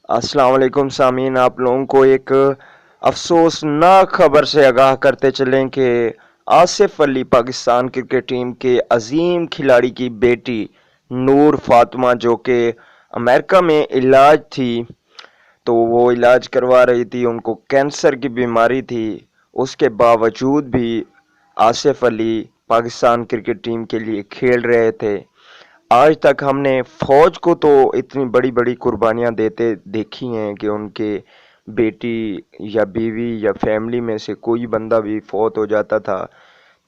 अस्सलाम वालेकुम सामीन, आप लोगों को एक अफसोसनाक खबर से आगाह करते चलें कि आसिफ अली पाकिस्तान क्रिकेट टीम के अजीम खिलाड़ी की बेटी नूर फातिमा, जो कि अमेरिका में इलाज थी, तो वो इलाज करवा रही थी, उनको कैंसर की बीमारी थी। उसके बावजूद भी आसिफ अली पाकिस्तान क्रिकेट टीम के लिए खेल रहे थे। आज तक हमने फौज को तो इतनी बड़ी बड़ी कुर्बानियां देते देखी हैं कि उनके बेटी या बीवी या फैमिली में से कोई बंदा भी फौत हो जाता था,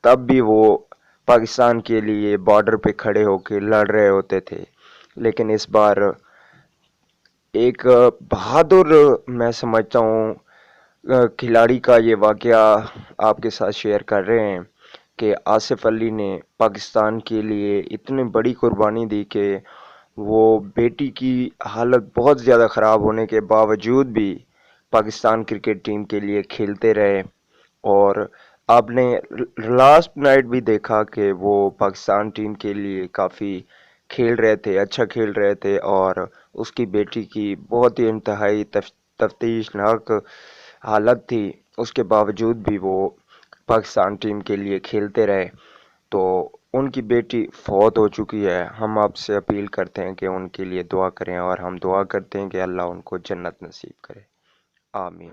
तब भी वो पाकिस्तान के लिए बॉर्डर पे खड़े होकर लड़ रहे होते थे। लेकिन इस बार एक बहादुर, मैं समझता हूँ, खिलाड़ी का ये वाकया आपके साथ शेयर कर रहे हैं कि आसिफ अली ने पाकिस्तान के लिए इतनी बड़ी कुर्बानी दी कि वो बेटी की हालत बहुत ज़्यादा ख़राब होने के बावजूद भी पाकिस्तान क्रिकेट टीम के लिए खेलते रहे। और आपने लास्ट नाइट भी देखा कि वो पाकिस्तान टीम के लिए काफ़ी खेल रहे थे, अच्छा खेल रहे थे, और उसकी बेटी की बहुत ही इंतहाई तफ्तीशनाक हालत थी। उसके बावजूद भी वो पाकिस्तान टीम के लिए खेलते रहे। तो उनकी बेटी फौत हो चुकी है। हम आपसे अपील करते हैं कि उनके लिए दुआ करें, और हम दुआ करते हैं कि अल्लाह उनको जन्नत नसीब करे। आमीन।